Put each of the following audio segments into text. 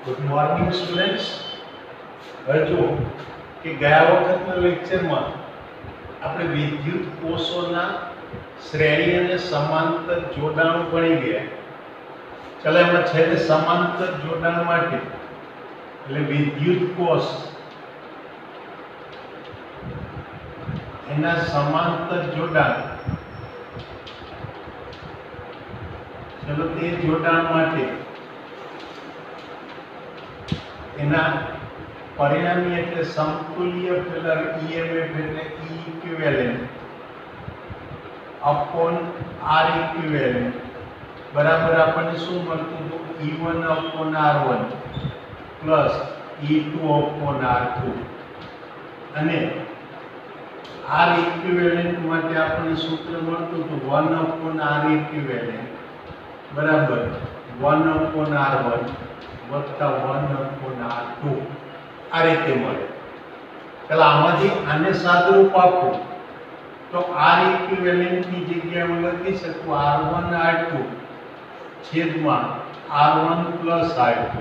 Good morning students. હવે જુઓ કે ગયા વખતના લેક્ચરમાં આપણે વિદ્યુત કોષોના શ્રેણી અને સમાંતર જોડાણ ભણી ગયા. ચાલો એમાં છે તે સમાંતર જોડાણ માટે એટલે વિદ્યુત કોષ એના સમાંતર જોડાણ, ચલો તે જોડાણ માટે એના પરિણામી એટલે સમતુલ્ય પેલા EMF એટલે E equivalent upon R equivalent બરાબર આપણને શું મળતું હતું? E1 upon R1 plus E2 upon R2. અને R ઇક્વિવેલેન્ટ માટે આપણને સૂત્ર મળતું હતું 1 અપોન R ઇક્વિવેલેન્ટ બરાબર 1 અપોન R1 વત્તા 1 અપોન R2. આ રીતે મળે. ચાલો આમાંથી આને સાદુરૂપ આપું તો R ઇક્વિવેલેન્ટ ની જગ્યાએ હું લખી શકું R1 R2 છેદમાં R1 પ્લસ R2.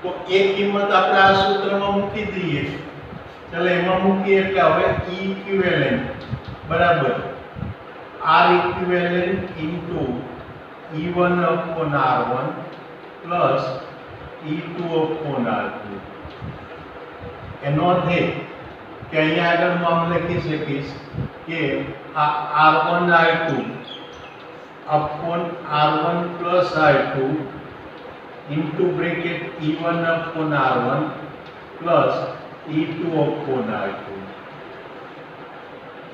તો એ કિંમત આપણે આ સૂત્રમાં મૂકી દઈએ. ચાલો એમાં મૂકીએ એટલે હવે E ઇક્વિવેલેન્ટ બરાબર R equivalent into E1 upon R1 plus E2 upon R2. એનો અર્થ એ કે અહીંયા આગળ હું આમ લખી શકીશ કે આ R1 R2 upon R1 plus R2 into bracket E1 upon R1 plus E2 upon R2.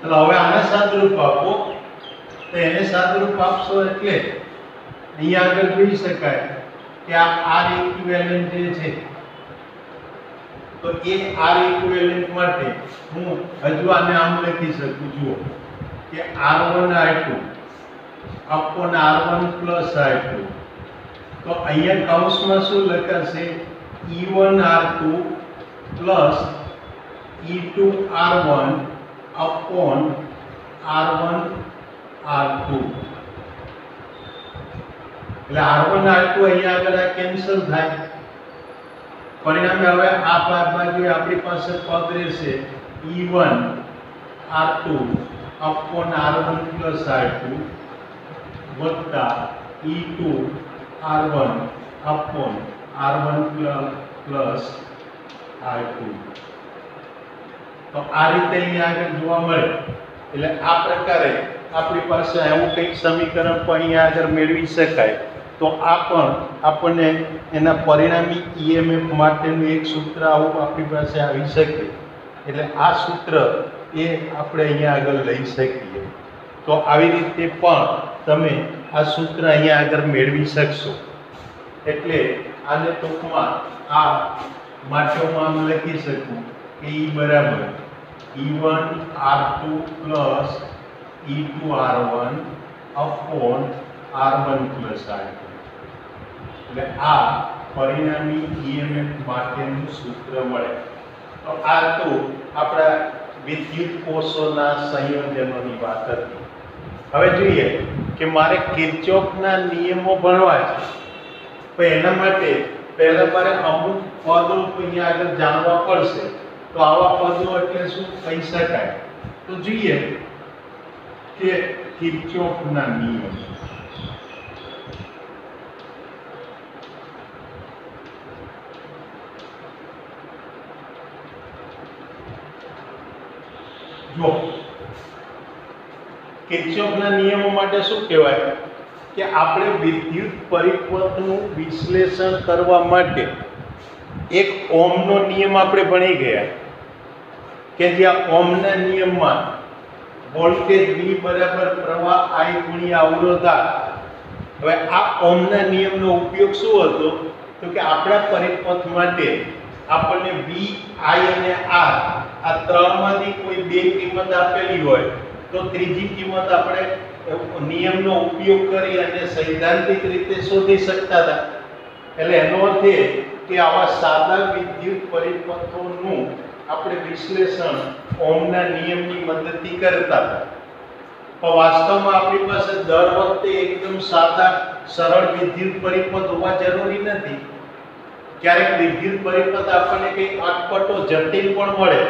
ચલો હવે આને સાદુરૂપ આપો. તો એને સાદુરૂપ આપશો એટલે અહીંયા આગળ જોઈ શકાય કે આ R ઇક્વિવેલેન્ટ જે છે તો એ R ઇક્વિવેલેન્ટ માટે હું હજુ આને આમ લખી શકું. જુઓ કે R1 R2 upon R1 plus R2. તો અહીંયા કૌંસમાં શું લખાશે? E1 R2 plus E2 R1 upon R1 R2. એટલે R1 R2 અહીંયા આગળ આ કેન્સલ થાય. પરિણામે હવે આ બાજુ આપણી પાસે પદ રહેશે E1 R2 upon R1 plus R2 વત્તા E2 R1 upon R1 plus R2. તો આ રીતે અહીંયા આગળ જોવા મળે. એટલે આ પ્રકારે આપણી પાસે એવું કંઈક સમીકરણ પણ અહીંયા આગળ મેળવી શકાય. તો આ પણ આપણને એના પરિણામી EMF માટેનું એક સૂત્ર આવું આપણી પાસે આવી શકે. એટલે આ સૂત્ર એ આપણે અહીંયા આગળ લઈ શકીએ. તો આવી રીતે પણ તમે આ સૂત્ર અહીંયા આગળ મેળવી શકશો. એટલે આને ટૂંકમાં આ માટેમાં આમ લખી શકું કે E બરાબર E1 R2 plus E2 R1 upon R1 plus R2. એટલે આ પરિણામી EMF માટેનું સૂત્ર મળે. તો આ તો આપણા વિદ્યુત કોષોના સંયોજનોની વાત હતી. હવે જોઈએ કે મારે કિર્ચોફના નિયમો ભણવા છે. તો એના માટે પહેલા મારે અમુક પદો અહીંયા આગળ જાણવા પડશે. તો આવા પદો એટલે શું કહી શકાય? તો જોઈએ કે કિર્ચોફના નિયમ. જો કિર્ચોફના નિયમો માટે શું કહેવાય કે આપણે વિદ્યુત પરિપથનું વિશ્લેષણ કરવા માટે એક ઓહમનો નિયમ આપણે ભણી ગયા કે જ્યાં ઓહમના નિયમમાં વોલ્ટેજ V બરાબર પ્રવાહ I ગુણ્યા અવરોધ R. હવે આ ઓહમના નિયમનો ઉપયોગ શું હતો? તો કે આપણા પરિપથ માટે આપણને V, I અને R આ ત્રણમાંથી કોઈ બે કિંમત આપેલી હોય તો ત્રીજી કિંમત આપણે નિયમનો ઉપયોગ કરી અને સૈદ્ધાંતિક રીતે શોધી શકતા હતા. એટલે એનો અર્થ એ કે આવા સાદા વિદ્યુત પરિપથોનું આપણે વિશ્લેષણ ઓહમના નિયમની મદદથી કરતા હતા. પણ વાસ્તવમાં આપણી પાસે દર વખતે એકદમ સાદા સરળ વિદ્યુત પરિપથ હોવા જરૂરી નથી. ક્યારેક વિદ્યુત પરિપથ આપણને કંઈક અટપટો જટિલ પણ મળે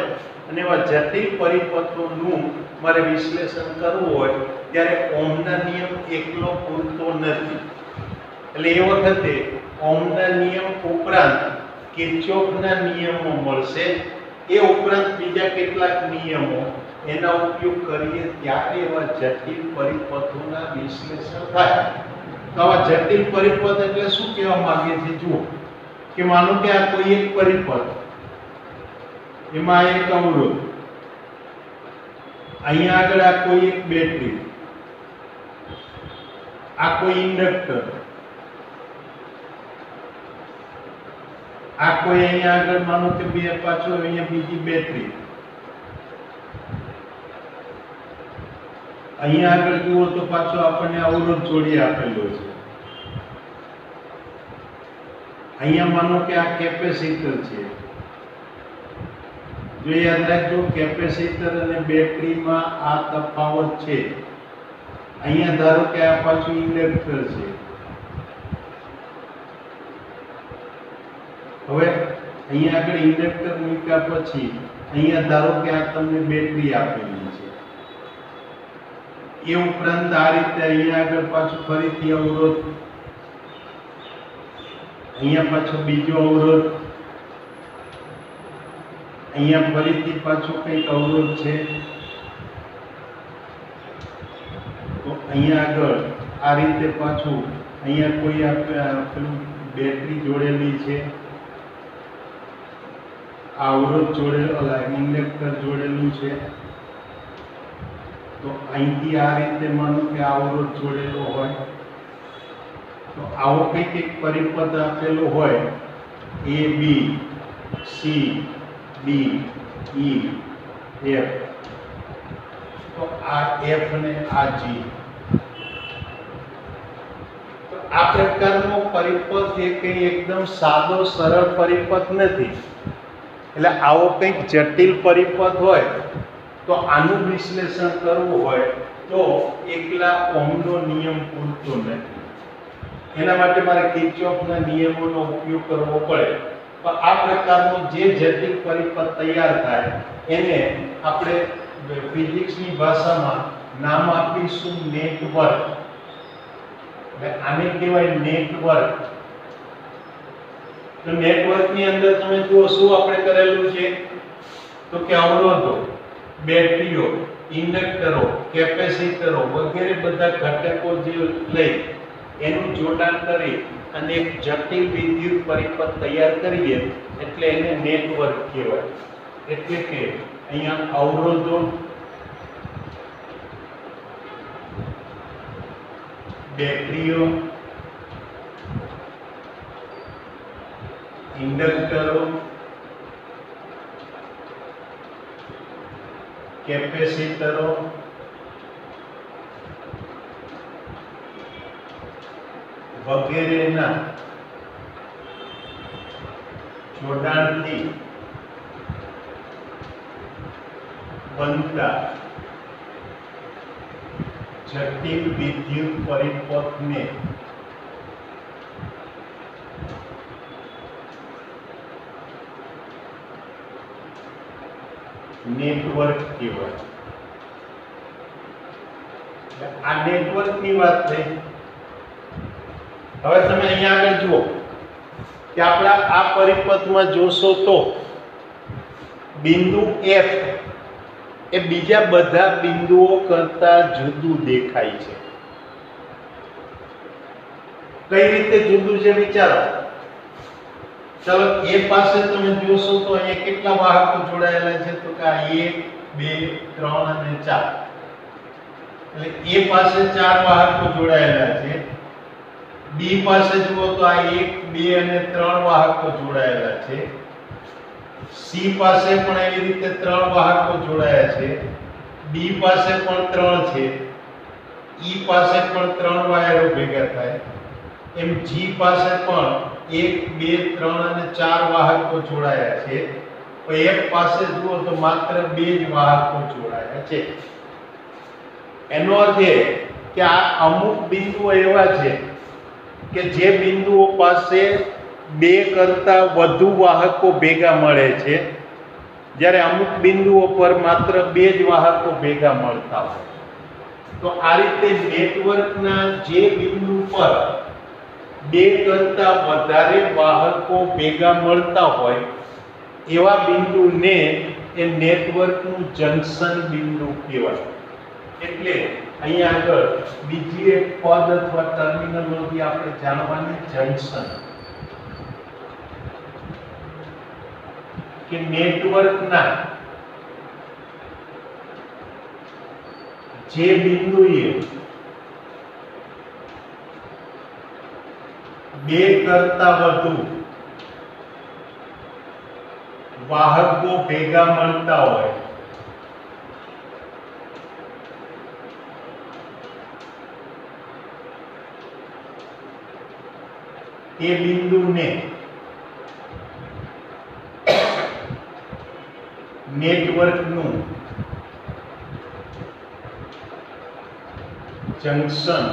અને એવા જટિલ પરિપથોનું મારે વિશ્લેષણ કરવું હોય ત્યારે ઓહમના નિયમ એકલો પૂરતો નથી. એટલે એ વખતે ઓહમના નિયમ ઉપરાંત કિર્ચોફના નિયમો મળશે. એ ઉપરાંત બીજા કેટલાક નિયમો એના ઉપયોગ કરીએ ત્યારે એવા જટિલ પરિપથોના વિશ્લેષણ થાય. તો આવા જટિલ પરિપથ એટલે શું કહેવા માંગે છે? જુઓ કે માનો કે આ કોઈ એક પરિપથ, એમાં એક અવરોધ, અહીંયા આગળ આ કોઈ એક બેટરી, આ કોઈ ઇન્ડક્ટર, આ કોઈ અહીંયા આગળ માનો કે બે પાછો અહીંયા બીજી બેટરી, અહીંયા આગળ જુઓ તો પાછો આપણને અવરોધ જોડી આપેલો છે. અહીંયા માનો કે આ કેપેસિટર છે. જો યાદ રાખજો કેપેસિટર અને બેટરીમાં આ તફાવત છે. અહીંયા ધારો કે આ પાછું ઇન્ડક્ટર છે. હવે અહીંયા આગળ ઇન્ડક્ટર મૂક્યા પછી અહીંયા ધારો કે આ તમને બેટરી આપેલી છે. એ ઉપરાંત આ રીતે અહીંયા આગળ પાછું ફરીથી અવરોધ, અહીંયા પાછો બીજો અવરોધ, અહીંયા ફરીથી પાછો કંઈક અવરોધ છે. તો અહીંયા આગળ આ રીતે પાછું અહીંયા કોઈ પેલું બેટરી જોડેલી છે, આ અવરોધ જોડેલો, ઇન્ડક્ટર જોડેલું છે. તો અહીંથી આ રીતે માનો કે આ અવરોધ જોડેલો હોય તો આવો કંઈક એક પરિપથ આપેલો હોય A B C D E F. તો આ એફ અને આ જી. તો આ પ્રકારનો પરિપથ એ કંઈ એકદમ સાદો સરળ પરિપથ નથી. એટલે આવો કંઈક જટિલ પરિપથ હોય તો આનું વિશ્લેષણ કરવું હોય તો એકલા ઓહમનો નિયમ પૂરતો નથી. એના માટે મારે કિર્ચોફના નિયમોનો ઉપયોગ કરવો પડે. પણ આ પ્રકારનો જે જટિલ પરિપથ તૈયાર થાય એને આપણે ફિઝિક્સની ભાષામાં નામ આપીશું નેટવર્ક. એટલે આને કહેવાય નેટવર્ક. તો નેટવર્કની અંદર તમે જુઓ શું આપણે કરેલું છે તો કે અવરોધો, બેટરીઓ, ઇન્ડક્ટરો, કેપેસિટરો વગેરે બધા ઘટકો જે લઈ એનું જોડાણ કરી અને એક જટિલ વિદ્યુત પરિપથ તૈયાર કરીએ એટલે એને નેટવર્ક કહેવાય. એટલે કે અહીંયા અવરોધો, બેટરીઓ, ઇન્ડક્ટરો, કેપેસિટરો વગેરેના જોડાણથી બનતા જટિલ વિદ્યુત પરિપથને નેટવર્ક કહેવાય. આ નેટવર્કની વાત થઈ. હવે તમે અહીંયા આગળ જુઓ કે આપણા આ પરિપથમાં જોશો તો બિંદુ F એ બીજા બધા બિંદુઓ કરતા જુદું દેખાય છે. કઈ રીતે જુદું છે વિચારો. ચલો એ પાસે તમે જોશો તો અહીંયા કેટલા વાહકો જોડાયેલા છે તો કે 1 2 3 અને 4. એટલે એ પાસે 4 વાહકો જોડાયેલા છે. બી પાસે જુઓ તો આ 1 2 અને 3 વાહકો જોડાયેલા છે. સી પાસે પણ એવી રીતે 3 વાહકો જોડાયા છે. ડી પાસે પણ 3 છે. ઈ પાસે પણ 3 વાયરો ભેગા થાય. એમ જી પાસે પણ 1 2 3 અને 4 વાહકો જોડાયા છે. તો એક પાસે જુઓ તો માત્ર 2 જ વાહકો જોડાયા છે. એનો અર્થ એ કે આ અમુક બિંદુઓ એવા છે કે જે બિંદુઓ પાસે બે કરતા વધુ વાહકો ભેગા મળે છે, જ્યારે અમુક બિંદુઓ પર માત્ર બે જ વાહકો ભેગા મળતા હોય. તો આ રીતે નેટવર્કના જે બિંદુ પર બે કરતા વધારે વાહકો ભેગા મળતા હોય એવા બિંદુને એ નેટવર્કનું જંકશન બિંદુ કહેવાય. એટલે અહીંયા આગળ બીજી એક પદ અથવા ટર્મિનોલોજી આપણે જાણવાની, જંકશન. કે નેટવર્કના જે બિંદુએ બે કરતા વધુ વાહકો ભેગા મળતા હોય તે બિંદુને નેટવર્કનું જંકશન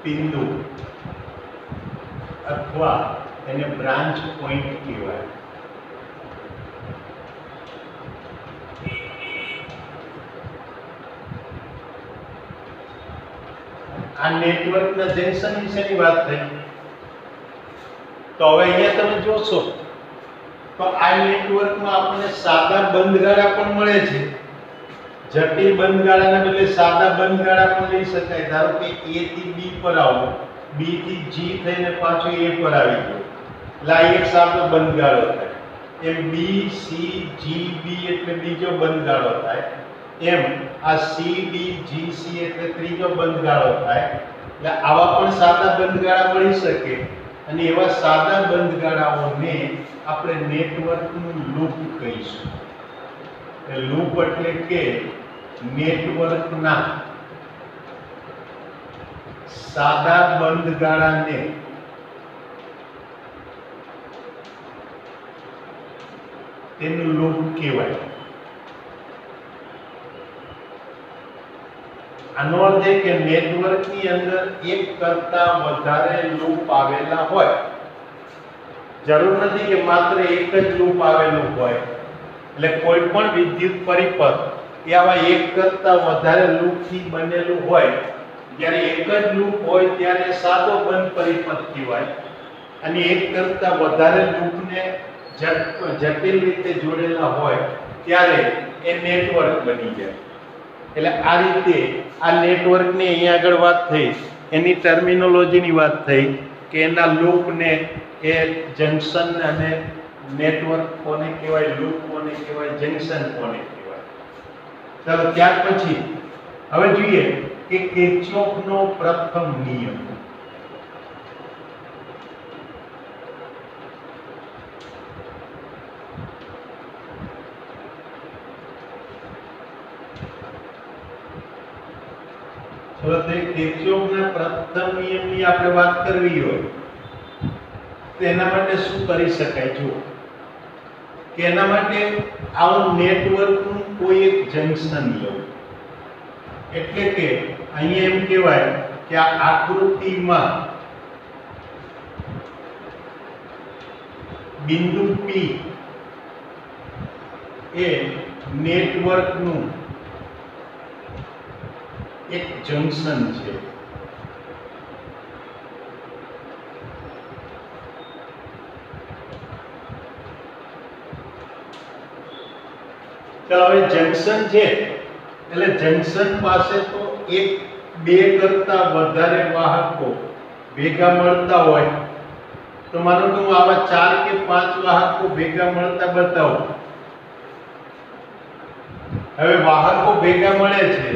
બિંદુ અથવા એને બ્રાન્ચ પોઈન્ટ કહેવાય. આ નેટવર્કના જંકશન વિશેની વાત થઈ. તો હવે અહીંયા તમે જોશો તો આ નેટવર્કમાં આપણને સાદા બંધગાળા પણ મળે છે. જટિલ બંધગાળાના બદલે સાદા બંધગાળા પણ લઈ શકાય. ધારો કે A થી B પર આવો, B થી G થઈને પાછો A પર આવી ગયો, એટલે આ એક સાદો બંધગાળો થાય. એમ B C G B એટલે બીજો બંધગાળો થાય. એમ આ C D G C એટલે ત્રીજો બંધગાળો થાય. એટલે આવા પણ સાદા બંધગાળા મળી શકે. અને એવા સાદા બંધગાળાઓને આપણે નેટવર્કનું લૂપ કહીશું. લૂપ એટલે કે નેટવર્કના સાદા બંધગાળાને તેનું લૂપ કહેવાય. આનો અર્થ એ કે નેટવર્કની અંદર એક કરતા વધારે લૂપ આવેલા હોય. જરૂર નથી કે માત્ર એક જ લૂપ આવેલું હોય. એટલે કોઈ પણ વિદ્યુત પરિપથ એ આવા એક કરતા વધારે લૂપથી બનેલું હોય. જ્યારે એક જ લૂપ હોય ત્યારે સાદો બંધ પરિપથ કહેવાય, અને એક કરતા વધારે લૂપને જટિલ રીતે જોડેલા હોય ત્યારે એ નેટવર્ક બની જાય. એટલે આ રીતે આ નેટવર્કની અહીંયા આગળ વાત થઈ, એની ટર્મિનોલોજીની વાત થઈ કે એના લૂપને એ જંકશન અને નેટવર્ક કોને કહેવાય, લૂપ કોને કહેવાય, જંકશન કોને કહેવાય. ચાલો ત્યાર પછી હવે જોઈએ કે કિર્ચોફનો પ્રથમ નિયમ. ચલો તે કિર્ચોફના પ્રથમ નિયમની આપણે વાત કરવી હોય તો એના માટે શું કરી શકાય? જો કે એના માટે આવું નેટવર્કનું કોઈ એક જંકશન લેવું. એટલે કે અહીંયા એમ કહેવાય કે આ આકૃતિમાં બિંદુ P એ નેટવર્કનું એક જંકશન છે. ચાલો હવે જંકશન છે એટલે જંકશન પાસે તો એક બે કરતા વધારે વાહકો ભેગા મળતા હોય. તો માનો કે હું આવા 4 કે 5 વાહકો ભેગા મળતા બતાવું. હવે વાહકો ભેગા મળે છે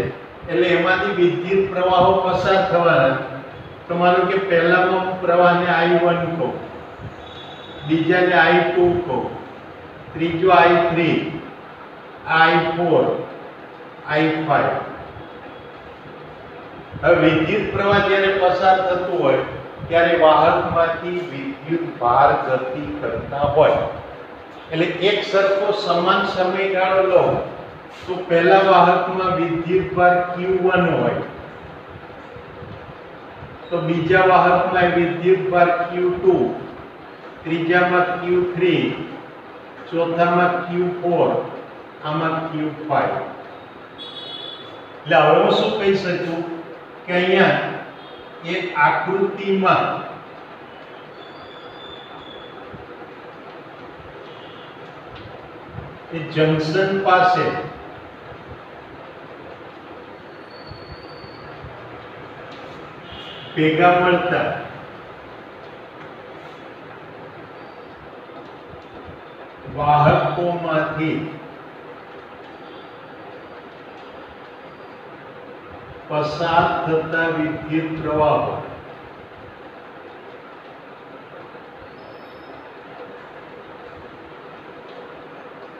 એટલે એમાંથી વિદ્યુત પ્રવાહો પસાર થવાના. તો માનો કે પહેલામાં હું પ્રવાહને I1 કહું, બીજાને I2 કહું, ત્રીજો I3, I4, I5. હવે વિદ્યુત પ્રવાહ જ્યારે પસાર થતું હોય ત્યારે વાહકમાંથી વિદ્યુત ભાર ગતિ કરતા હોય. એટલે એક સરખો સમાન સમયગાળો લો તો પહેલા વાહકમાં વિદ્યુતભાર Q1 હોય, તો બીજા વાહકમાં વિદ્યુતભાર Q2, ત્રીજામાં Q3, ચોથામાં Q4, આમાં Q5. એટલે હવે હું શું કહી શકું કે અહીંયા એક આકૃતિમાં એ જંકશન પાસે ભેગા મળતા વાહકોમાંથી પસાર થતા વિદ્યુત પ્રવાહો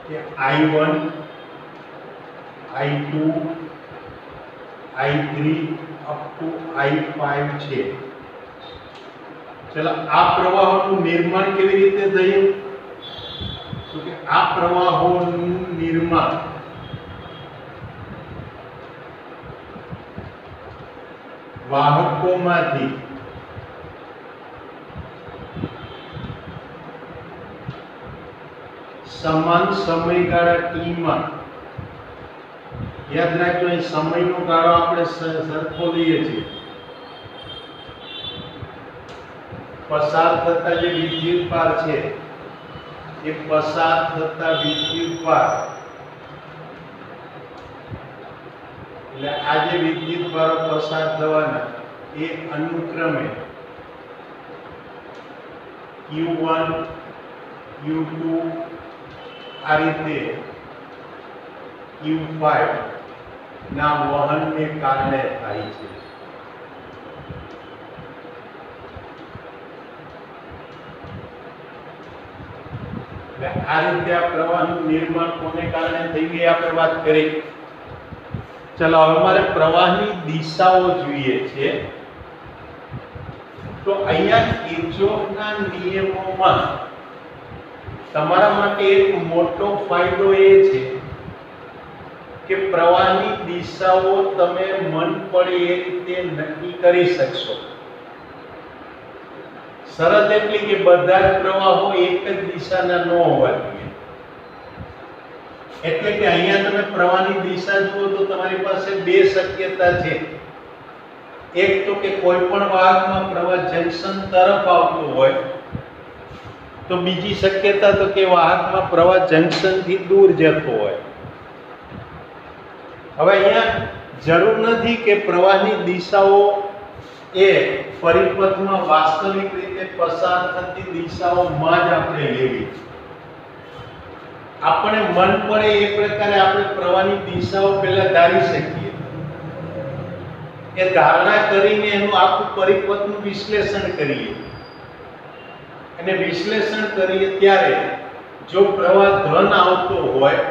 કે I1, I2, I3 up to I5 છે. ચલો આ પ્રવાહોનું નિર્માણ કેવી રીતે થયું? તો કે આ પ્રવાહોનું નિર્માણ વાહકોમાંથી સમાન સમયગાળા T માં, યાદ રાખજો અહીં સમયનો ગાળો આપણે સરખો લઈએ છીએ, પસાર થતા જે વિદ્યુતભાર છે એ પસાર થતા વિદ્યુતભાર, એટલે આ જે વિદ્યુતભારો પસાર થવાના એ અનુક્રમે Q1, Q2 આ રીતે Q5 ના વહનને કારણે થાય છે. આ રીતે આ પ્રવાહનું નિર્માણ કોને કારણે થઈ ગઈ આપણે વાત કરી. ચલો હવે મારે પ્રવાહની દિશાઓ જોઈએ છે. તો અહીંયા કિર્ચોફના નિયમોમાં તમારા માટે એક મોટો ફાયદો એ છે કે પ્રવાહની દિશાઓ તમે મન પડે એ રીતે નક્કી કરી શકશો. શરત એટલી કે બધા જ પ્રવાહો એક જ દિશાના ન હોવા જોઈએ. એટલે કે અહીંયા તમે પ્રવાહની દિશા જુઓ તો તમારી પાસે બે શક્યતા છે. એક તો કે કોઈ પણ વાહકમાં પ્રવાહ જંકશન તરફ આવતો હોય, તો બીજી શક્યતા તો કે વાહકમાં પ્રવાહ જંકશન થી દૂર જતો હોય. હવે અહીંયા જરૂર નથી કે પ્રવાહની દિશાઓ એ પરિપથમાં વાસ્તવિક રીતે પસાર થતી દિશાઓમાં જ આપણે લેવી. આપણે મન પડે એ પ્રકારે આપણે પ્રવાહની દિશાઓ પહેલા ધારી શકીએ. એ ધારણા કરીને એનું આખું પરિપથનું વિશ્લેષણ કરીએ. અને વિશ્લેષણ કરીએ ત્યારે જો પ્રવાહ ધન આવતો હોય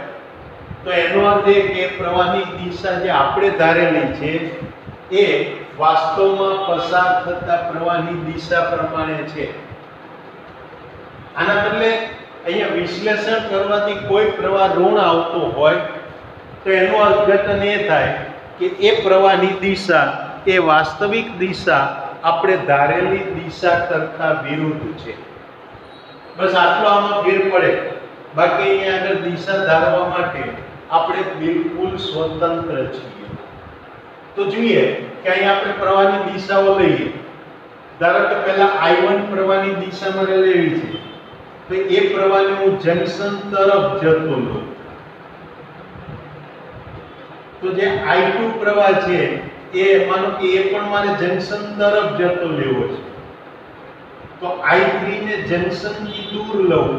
તો એનો અર્થ એ કે પ્રવાહની દિશા જે આપણે ધારેલી છે એ વાસ્તવમાં પસાર થતા પ્રવાહની દિશા પ્રમાણે છે. આના બદલે અહીંયા વિશ્લેષણ કરવાથી કોઈ પ્રવાહ ઋણ આવતો હોય તો એનું અર્થઘટન એ થાય કે એ પ્રવાહની દિશા એ વાસ્તવિક દિશા આપણે ધારેલી દિશા કરતા વિરુદ્ધ છે. બસ આટલો આમાં ફેર પડે. બાકી અહીંયા આગળ દિશા ધારવા માટે આપણે બિલકુલ સ્વતંત્ર છીએ. તો જોઈએ કે અહીંયા આપણે પ્રવાહની દિશાઓ લઈએ. ધારો કે પહેલા I1 પ્રવાહની દિશા મારે લેવી છે, તો એ પ્રવાહને હું જંકશન તરફ જતો લઉં. તો જે I2 પ્રવાહ છે એ માનો કે એ પણ મારે જંકશન તરફ જતો લેવો છે, તો I3 ને જંકશન થી દૂર લઉં,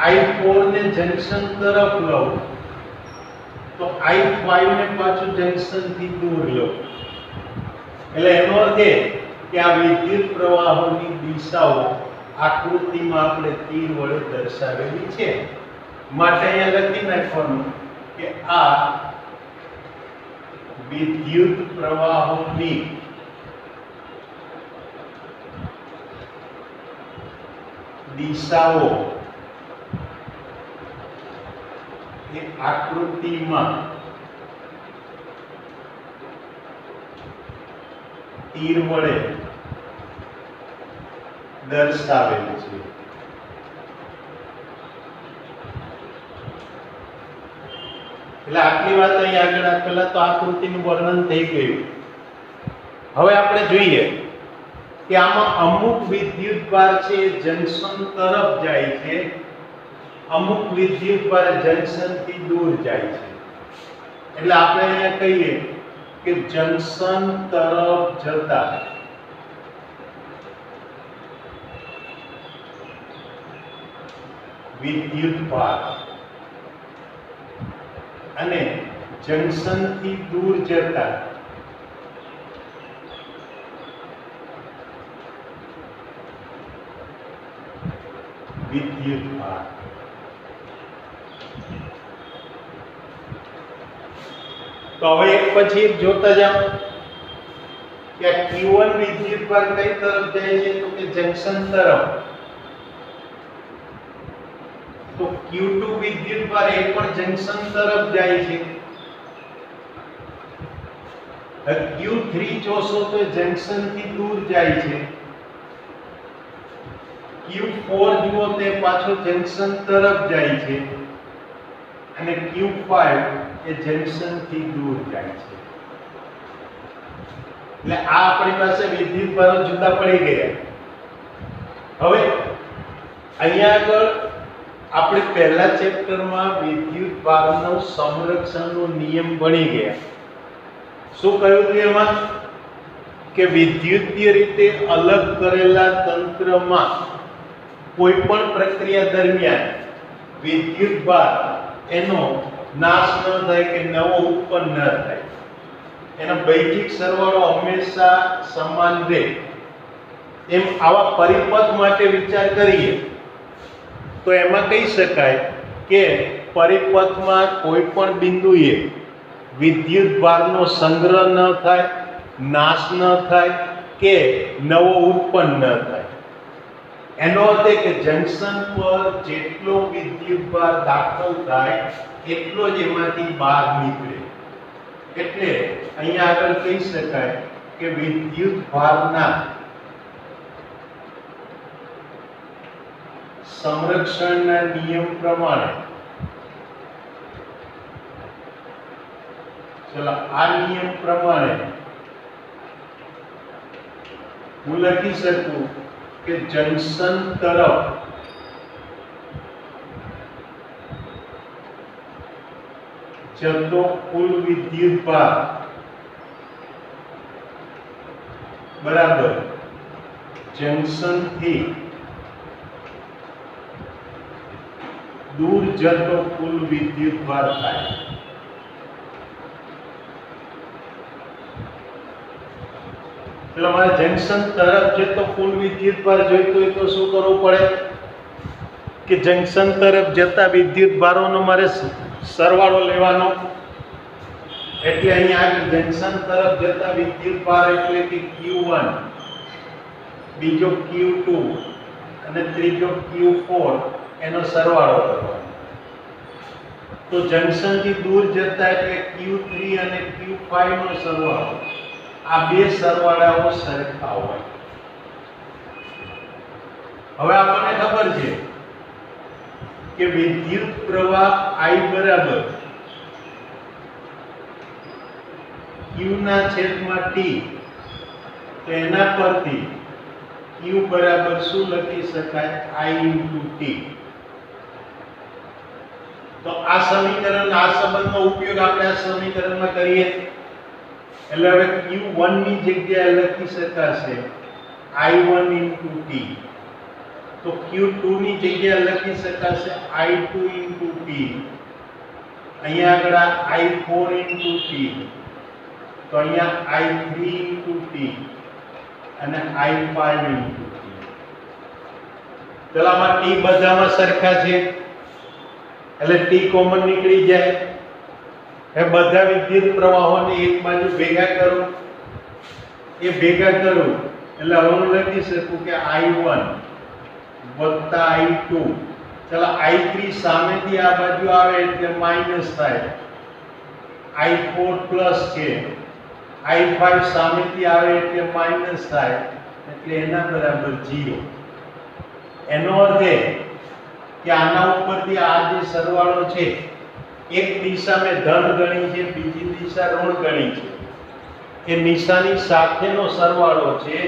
I4 ને જંકશન તરફ લઉં, તો I5 ને પાછું જંકશન થી દૂર લઉં. એટલે એનો અર્થ એ કે આ વિદ્યુત પ્રવાહોની દિશાઓ આકૃતિમાં આપણે તીર વડે દર્શાવેલી છે. માટે અહીંયા લખી નાખવાનું કે આ વિદ્યુત પ્રવાહોની દિશાઓ એ આકૃતિમાં તીર વડે દર્શાવેલ છે. એટલે આટલી વાત અહીં આગળ પહેલા તો આકૃતિનું વર્ણન થઈ ગયું. હવે આપણે જોઈએ કે આમાં અમુક વિદ્યુતભાર છે જંકશન તરફ જાય છે, અમુક વિદ્યુતભાર જંકશન થી દૂર જાય છે. એટલે આપણે અહીંયા કહીએ કે જંકશન તરફ જતા વિદ્યુતભાર અને જંકશન થી દૂર જતા વિદ્યુતભાર. તો હવે એક પછી એક જોતા જાઓ કે Q1 વિદ્યુતભાર કઈ તરફ જાય છે તો કે જંકશન તરફ. તો Q2 વિદ્યુતભાર એ પણ જંકશન તરફ જાય છે. Q3 જોશો તો જંકશન થી દૂર જાય છે. Q4 જુઓ તે પાછો જંકશન તરફ જાય છે અને Q5 એ જંકશન થી દૂર જાય છે. એટલે આ આપણી પાસે વિદ્યુતભારો જુદા પડી ગયા. હવે અહીંયા આગળ આપણે પહેલા ચેપ્ટરમાં વિદ્યુતભારનો સંરક્ષણનો નિયમ ભણી ગયા. શું કહ્યું હતું એમાં કે વિદ્યુતીય રીતે અલગ કરેલા તંત્રમાં કોઈ પણ પ્રક્રિયા દરમિયાન વિદ્યુતભાર એનો નાશ ન થાય કે નવો ઉત્પન્ન ન થાય, એનો બૈજિક સરવાળો હંમેશા સમાન રહે. એમ આવા પરિપથ માટે વિચાર કરીએ તો એમાં કહી શકાય કે પરિપથમાં કોઈ પણ બિંદુએ વિદ્યુતભારનો સંગ્રહ ન થાય, નાશ ન થાય કે નવો ઉત્પન્ન ન થાય. એનો અર્થ એ કે જંકશન પર જેટલો વિદ્યુતભાર દાખલ થાય એટલો જ એમાંથી બહાર નીકળે. એટલે અહીંયા આગળ કહી શકાય કે વિદ્યુતભારના સંરક્ષણના નિયમ પ્રમાણે આ નિયમ પ્રમાણે હું લખી શકું કે જંકશન તરફ જતો કુલ વિદ્યુતભાર બરાબર જંકશન થી દૂર જતો કુલ વિદ્યુતભાર થાય. એટલે મારે જંકશન તરફ જતો કુલ વિદ્યુતભાર જોઈતો હોય તો શું કરવું પડે કે જંકશન તરફ જતા વિદ્યુતભારોનો મારે સરવાળો લેવાનો. એટલે અહીંયા જંકશન તરફ જતા વિદ્યુતભાર એટલે કે Q1, બીજો Q2 અને ત્રીજો Q4 એનો સરવાળો કરવાનો. તો જંકશન થી દૂર જતા એટલે Q3 અને Q5 નો સરવાળો. આ બે સરવાળાઓ સરખા હોય. હવે આપણને ખબર છે કે વિદ્યુત પ્રવાહ I બરાબર Q ના છેદમાં T. તો એના પરથી Q બરાબર શું લખી શકાય I × T. તો આ સમીકરણ આ સંબંધનો ઉપયોગ આપણે આ સમીકરણમાં કરીએ. એટલે હવે Q1 ની જગ્યાએ લખી શકાશે I1 × T. તો Q2 ની જગ્યાએ લખી શકાશે I2 × T. અહીંયા આગળ I4 × T. તો અહીંયા I3 × T અને I5 × T. પેલામાં T બધામાં સરખા છે એટલે T કોમન નીકળી જાય. એ બધા વિદ્યુત પ્રવાહોને એક બાજુ ભેગા કરું. એ ભેગા કરું એટલે હવે હું લખી શકું કે I1 + I2 ચલો I3 સામેથી આ બાજુ આવે એટલે માઈનસ થાય, I4 પ્લસ છે, I5 સામેથી આવે એટલે માઈનસ થાય એટલે એના બરાબર 0. એનો અર્થ એ કે આના ઉપરથી આ જે સરવાળો છે એક દિશા મેં ધન ગણી છે, બીજી દિશા ઋણ ગણી છે, એ નિશાની સાથેનો સરવાળો છે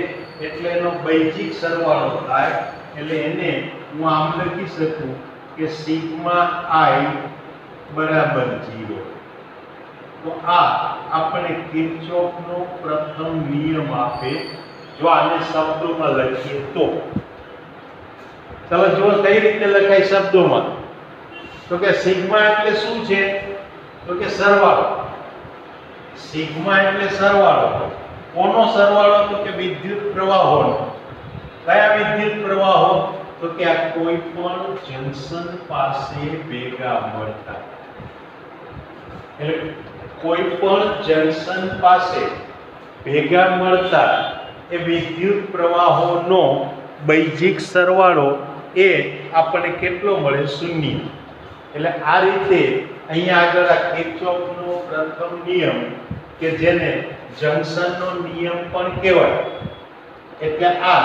એટલે એનો બૈજિક સરવાળો થાય. એટલે એને હું આમ લખી શકું કે સિગ્મા I બરાબર 0. તો આ આપણે કિર્ચોફનો પ્રથમ નિયમ આપે. જો આને શબ્દોમાં લખીએ તો ચલો જો કઈ રીતે લખાય શબ્દોમાં, તો કે સિગ્મા એટલે શું છે, તો કે સરવાળો. સિગ્મા એટલે સરવાળો. કોનો સરવાળો, તો કે વિદ્યુત પ્રવાહોનો. કયા વિદ્યુત પ્રવાહો, તો કે આ કોઈ પણ જંકશન પાસે ભેગા મળતા. એટલે કોઈ પણ જંકશન પાસે ભેગા મળતા એ વિદ્યુત પ્રવાહોનો બૈજિક સરવાળો એ આપણને કેટલો મળે, 0. એટલે આ રીતે અહીંયા આગળ આ કિર્ચોફનો પ્રથમ નિયમ કે જેને જંકશનનો નિયમ પણ કહેવાય, એટલે આ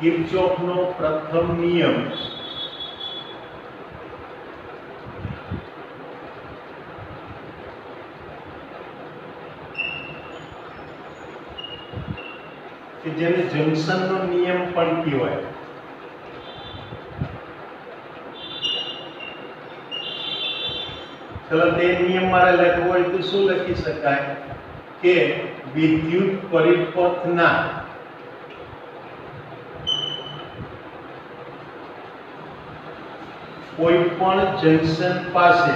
કિર્ચોફનો પ્રથમ નિયમ કે જેને જંકશનનો નિયમ પણ કહેવાય. ચલો તે નિયમ મારે લખવો હોય તો શું લખી શકાય કે વિદ્યુત પરિપથના કોઈ પણ જંકશન પાસે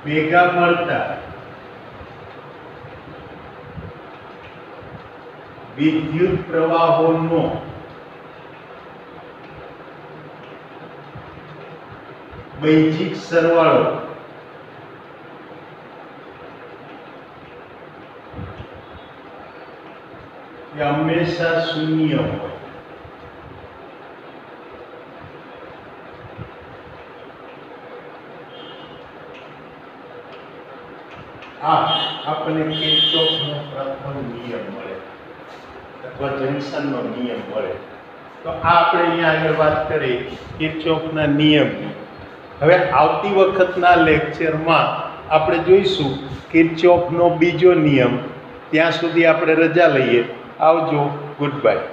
ભેગા મળતા વિદ્યુત પ્રવાહોનો બૈજિક સરવાળો એ હંમેશા 0 હોય. આ આપણને કિર્ચોફનો પ્રથમ નિયમ મળે અથવા જંકશનનો નિયમ મળે. તો આ આપણે અહીંયા આગળ વાત કરી કિર્ચોફના નિયમની. હવે આવતી વખતના લેક્ચરમાં આપણે જોઈશું કિર્ચોફનો બીજો નિયમ. ત્યાં સુધી આપણે રજા લઈએ. આવજો. Good bye.